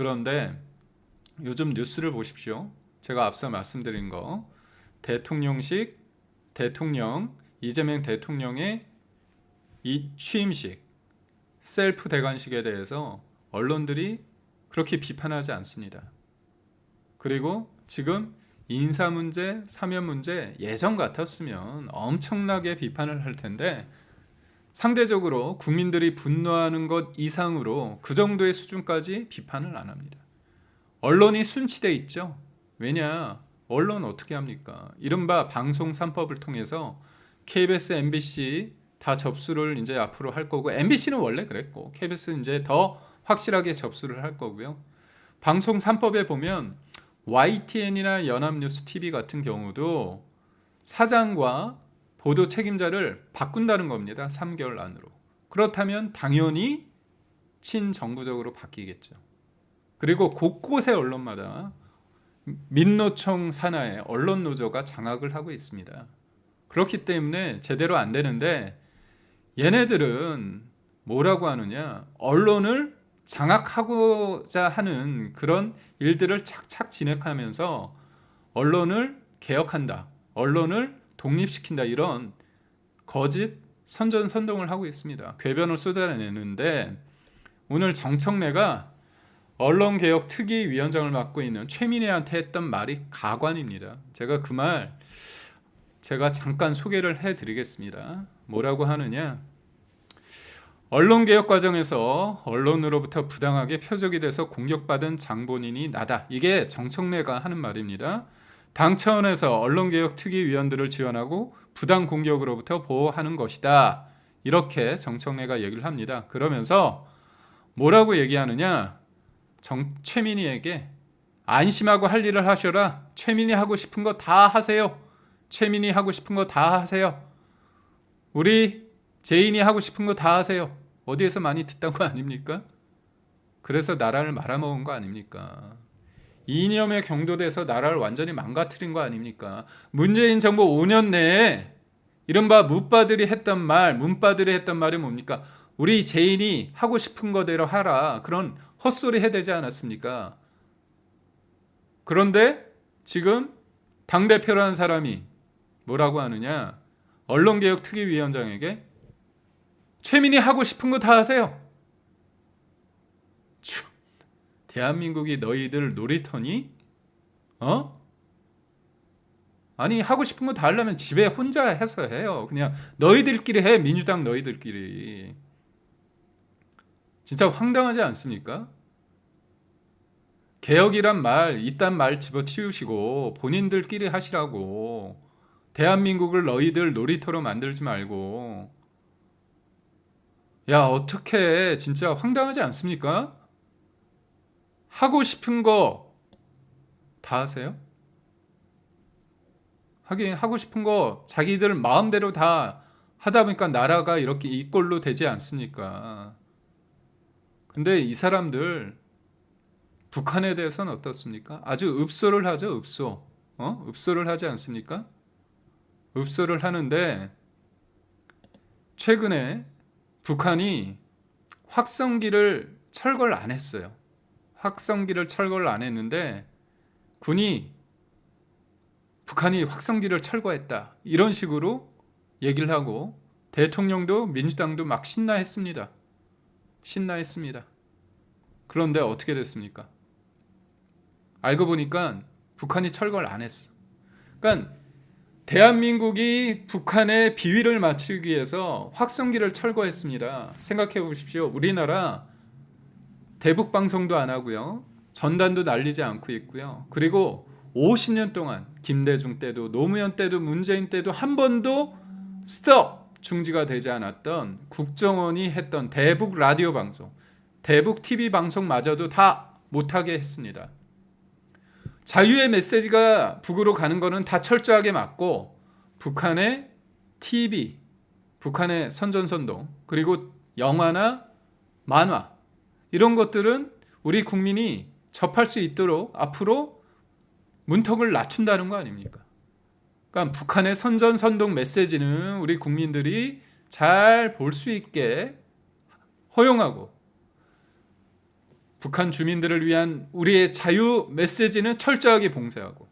그런데 요즘 뉴스를 보십시오. 제가 앞서 말씀드린 거 대통령식 대통령 이재명 대통령의 이 취임식 셀프 대관식에 대해서 언론들이 그렇게 비판하지 않습니다. 그리고 지금 인사 문제, 사면 문제 예전 같았으면 엄청나게 비판을 할 텐데 상대적으로 국민들이 분노하는 것 이상으로 그 정도의 수준까지 비판을 안 합니다. 언론이 순치돼 있죠. 왜냐? 언론 어떻게 합니까? 이른바 방송 3법을 통해서 KBS, MBC 다 접수를 이제 앞으로 할 거고, MBC는 원래 그랬고 KBS는 이제 더 확실하게 접수를 할 거고요. 방송 3법에 보면 YTN이나 연합뉴스 TV 같은 경우도 사장과 보도 책임자를 바꾼다는 겁니다. 3개월 안으로. 그렇다면 당연히 친정부적으로 바뀌겠죠. 그리고 곳곳의 언론마다 민노총 산하의 언론 노조가 장악을 하고 있습니다. 그렇기 때문에 제대로 안 되는데 얘네들은 뭐라고 하느냐, 언론을 장악하고자 하는 그런 일들을 착착 진행하면서 언론을 개혁한다, 언론을 독립시킨다, 이런 거짓 선전선동을 하고 있습니다. 궤변을 쏟아내는데 오늘 정청래가 언론개혁 특위위원장을 맡고 있는 최민희한테 했던 말이 가관입니다. 제가 그 말 제가 잠깐 소개를 해드리겠습니다. 뭐라고 하느냐, 언론개혁 과정에서 언론으로부터 부당하게 표적이 돼서 공격받은 장본인이 나다. 이게 정청래가 하는 말입니다. 당 차원에서 언론개혁 특위위원들을 지원하고 부당 공격으로부터 보호하는 것이다. 이렇게 정청래가 얘기를 합니다. 그러면서 뭐라고 얘기하느냐, 최민희에게 안심하고 할 일을 하셔라. 최민희 하고 싶은 거 다 하세요. 최민희 하고 싶은 거 다 하세요. 우리 제인이 하고 싶은 거 다 하세요. 어디에서 많이 듣던 거 아닙니까? 그래서 나라를 말아먹은 거 아닙니까? 이념에 경도돼서 나라를 완전히 망가뜨린 거 아닙니까? 문재인 정부 5년 내에 이른바 문빠들이 했던 말이 뭡니까? 우리 제인이 하고 싶은 거대로 하라, 그런 헛소리 해대지 않았습니까? 그런데 지금 당대표라는 사람이 뭐라고 하느냐, 언론개혁 특위위원장에게 최민희 하고 싶은 거 다 하세요. 대한민국이 너희들 놀이터니? 아니, 하고 싶은 거 다 하려면 집에 혼자 해서 해요. 그냥 너희들끼리 해. 민주당 너희들끼리. 진짜 황당하지 않습니까? 개혁이란 말, 이딴 말 집어치우시고 본인들끼리 하시라고. 대한민국을 너희들 놀이터로 만들지 말고. 야, 어떻게, 진짜 황당하지 않습니까? 하고 싶은 거 다 하세요? 하긴 하고 싶은 거 자기들 마음대로 다 하다 보니까 나라가 이렇게 이 꼴로 되지 않습니까? 근데 이 사람들 북한에 대해서는 어떻습니까? 아주 읍소를 하죠. 읍소를 하지 않습니까? 읍소를 하는데 최근에 북한이 확성기를 철거를 안 했어요. 확성기를 철거를 안 했는데 군이 북한이 확성기를 철거했다, 이런 식으로 얘기를 하고 대통령도 민주당도 막 신나했습니다. 그런데 어떻게 됐습니까? 알고 보니까 북한이 철거를 안 했어. 그러니까 대한민국이 북한의 비위를 맞추기 위해서 확성기를 철거했습니다. 생각해 보십시오. 우리나라 대북 방송도 안 하고요, 전단도 날리지 않고 있고요. 그리고 50년 동안 김대중 때도 노무현 때도 문재인 때도 한 번도 스톱 중지가 되지 않았던 국정원이 했던 대북 라디오 방송, 대북 TV 방송마저도 다 못하게 했습니다. 자유의 메시지가 북으로 가는 거는 다 철저하게 막고 북한의 TV, 북한의 선전선동, 그리고 영화나 만화, 이런 것들은 우리 국민이 접할 수 있도록 앞으로 문턱을 낮춘다는 거 아닙니까? 그러니까 북한의 선전선동 메시지는 우리 국민들이 잘 볼 수 있게 허용하고, 북한 주민들을 위한 우리의 자유 메시지는 철저하게 봉쇄하고.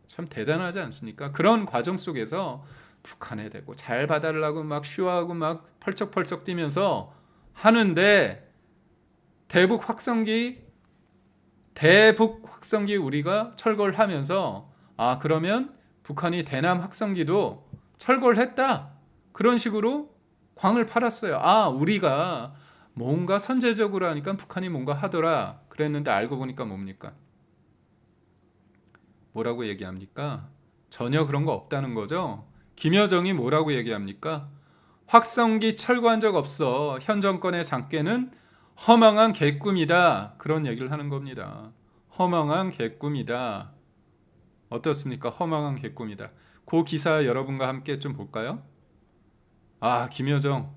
참 대단하지 않습니까? 그런 과정 속에서 북한에 대고 잘 봐달라고 막 쇼하고 막 펄쩍펄쩍 뛰면서 하는데 대북 확성기 우리가 철거를 하면서 그러면 북한이 대남 확성기도 철거를 했다. 그런 식으로 광을 팔았어요. 우리가 뭔가 선제적으로 하니까 북한이 뭔가 하더라. 그랬는데 알고 보니까 뭡니까? 뭐라고 얘기합니까? 전혀 그런 거 없다는 거죠. 김여정이 뭐라고 얘기합니까? 확성기 철거한 적 없어. 현 정권의 장깨는 허망한 개꿈이다. 그런 얘기를 하는 겁니다. 허망한 개꿈이다. 어떻습니까? 허망한 개꿈이다. 그 기사 여러분과 함께 좀 볼까요? 김여정.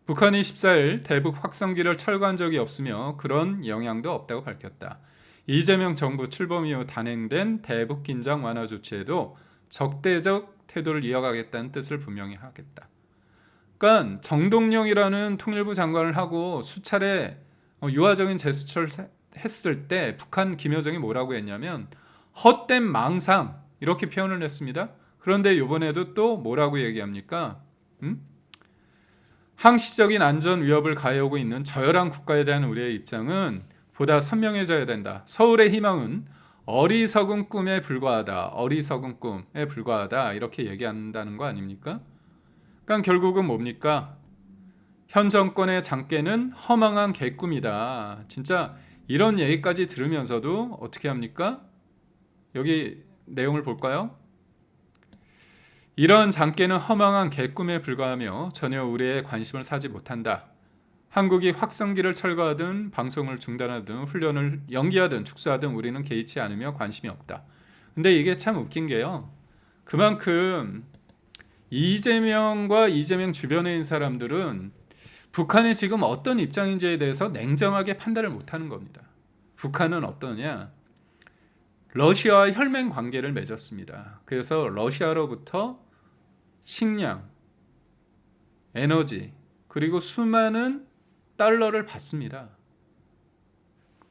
북한이 14일 대북 확성기를 철거한 적이 없으며 그런 영향도 없다고 밝혔다. 이재명 정부 출범 이후 단행된 대북 긴장 완화 조치에도 적대적 태도를 이어가겠다는 뜻을 분명히 하겠다. 그러니까 정동영이라는 통일부 장관을 하고 수차례 유화적인 제스처를 했을 때 북한 김여정이 뭐라고 했냐면 헛된 망상 이렇게 표현을 했습니다. 그런데 이번에도 또 뭐라고 얘기합니까? 항시적인 안전 위협을 가해오고 있는 저열한 국가에 대한 우리의 입장은 보다 선명해져야 된다. 서울의 희망은 어리석은 꿈에 불과하다. 어리석은 꿈에 불과하다. 이렇게 얘기한다는 거 아닙니까? 그러니까 결국은 뭡니까? 현 정권의 장깨는 허망한 개꿈이다. 진짜 이런 얘기까지 들으면서도 어떻게 합니까? 여기 내용을 볼까요? 이런 장깨는 허망한 개꿈에 불과하며 전혀 우리의 관심을 사지 못한다. 한국이 확성기를 철거하든 방송을 중단하든 훈련을 연기하든 축소하든 우리는 개의치 않으며 관심이 없다. 근데 이게 참 웃긴 게요. 그만큼 이재명과 이재명 주변에 있는 사람들은 북한이 지금 어떤 입장인지에 대해서 냉정하게 판단을 못하는 겁니다. 북한은 어떠냐? 러시아와 혈맹 관계를 맺었습니다. 그래서 러시아로부터 식량, 에너지, 그리고 수많은 달러를 받습니다.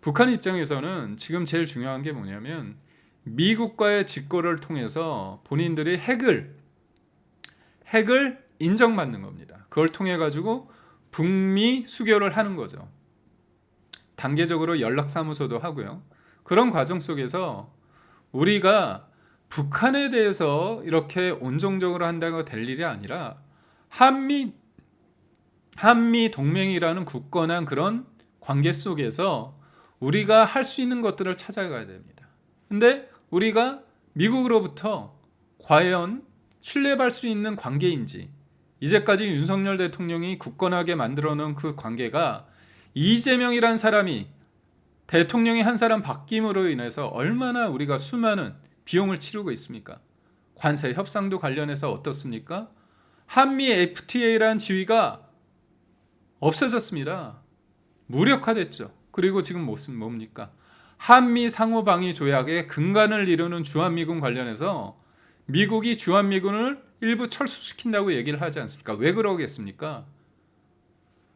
북한 입장에서는 지금 제일 중요한 게 뭐냐면 미국과의 직거래를 통해서 본인들이 핵을 인정받는 겁니다. 그걸 통해 가지고 북미 수교를 하는 거죠. 단계적으로 연락사무소도 하고요. 그런 과정 속에서 우리가 북한에 대해서 이렇게 온정적으로 한다고 될 일이 아니라 한미 동맹이라는 굳건한 그런 관계 속에서 우리가 할 수 있는 것들을 찾아가야 됩니다. 근데 우리가 미국으로부터 과연 신뢰할 수 있는 관계인지, 이제까지 윤석열 대통령이 굳건하게 만들어 놓은 그 관계가 이재명이란 사람이 대통령이 한 사람 바뀜으로 인해서 얼마나 우리가 수많은 비용을 치르고 있습니까? 관세 협상도 관련해서 어떻습니까? 한미 FTA라는 지위가 없어졌습니다. 무력화됐죠. 그리고 지금 뭡니까? 한미 상호방위 조약의 근간을 이루는 주한미군 관련해서 미국이 주한미군을 일부 철수시킨다고 얘기를 하지 않습니까? 왜 그러겠습니까?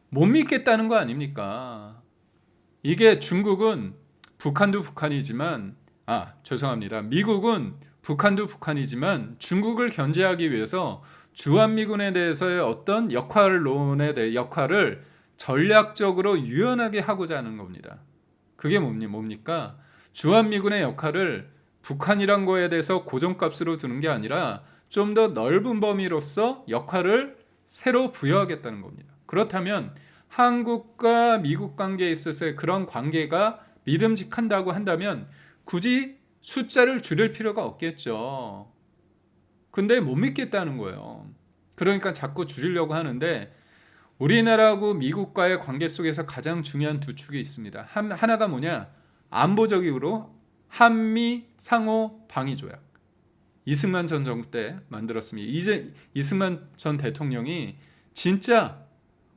못 믿겠다는 거 아닙니까? 이게 중국은 북한도 북한이지만 죄송합니다. 미국은 북한도 북한이지만 중국을 견제하기 위해서 주한미군에 대해서의 어떤 역할을 전략적으로 유연하게 하고자 하는 겁니다. 그게 뭡니까? 주한미군의 역할을 북한이란 거에 대해서 고정값으로 두는 게 아니라 좀 더 넓은 범위로서 역할을 새로 부여하겠다는 겁니다. 그렇다면 한국과 미국 관계에 있어서의 그런 관계가 믿음직한다고 한다면 굳이 숫자를 줄일 필요가 없겠죠. 근데 못 믿겠다는 거예요. 그러니까 자꾸 줄이려고 하는데 우리나라하고 미국과의 관계 속에서 가장 중요한 두 축이 있습니다. 하나가 뭐냐? 안보적으로 한미 상호 방위 조약. 이승만 전 정부 때 만들었습니다. 이제 이승만 전 대통령이 진짜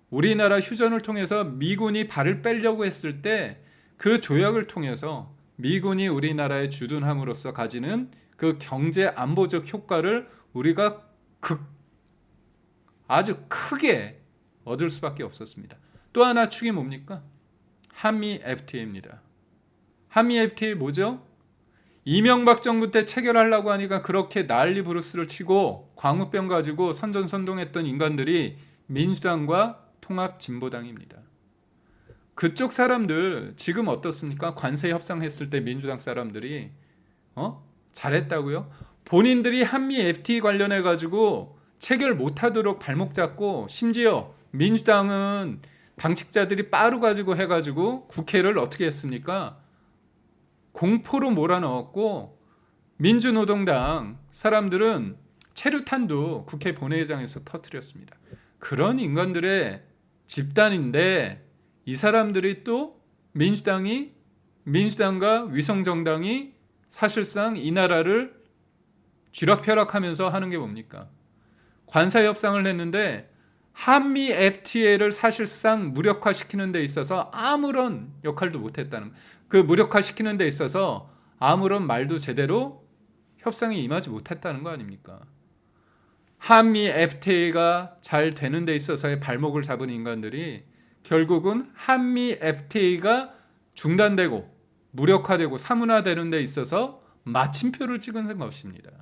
우리나라 휴전을 통해서 미군이 발을 빼려고 했을 때 그 조약을 통해서 미군이 우리나라에 주둔함으로써 가지는 그 경제 안보적 효과를 우리가 아주 크게 얻을 수밖에 없었습니다. 또 하나 축이 뭡니까? 한미 FTA입니다. 한미 FTA 뭐죠? 이명박 정부 때 체결하려고 하니까 그렇게 난리 부르스를 치고 광우병 가지고 선전선동했던 인간들이 민주당과 통합진보당입니다. 그쪽 사람들 지금 어떻습니까? 관세 협상했을 때 민주당 사람들이 잘했다고요? 본인들이 한미 FTA 관련해 가지고 체결 못하도록 발목 잡고 심지어 민주당은 당직자들이 빠루 가지고 해가지고 국회를 어떻게 했습니까? 공포로 몰아넣었고 민주노동당 사람들은 체류탄도 국회 본회의장에서 터뜨렸습니다. 그런 인간들의 집단인데 이 사람들이 또 민주당과 위성정당이 사실상 이 나라를 쥐락펴락하면서 하는 게 뭡니까? 관세 협상을 했는데 한미 FTA를 사실상 무력화시키는 데 있어서 아무런 역할도 못했다는, 그 무력화시키는 데 있어서 아무런 말도 제대로 협상에 임하지 못했다는 거 아닙니까? 한미 FTA가 잘 되는 데 있어서의 발목을 잡은 인간들이 결국은 한미 FTA가 중단되고 무력화되고 사문화되는 데 있어서 마침표를 찍은 것입니다.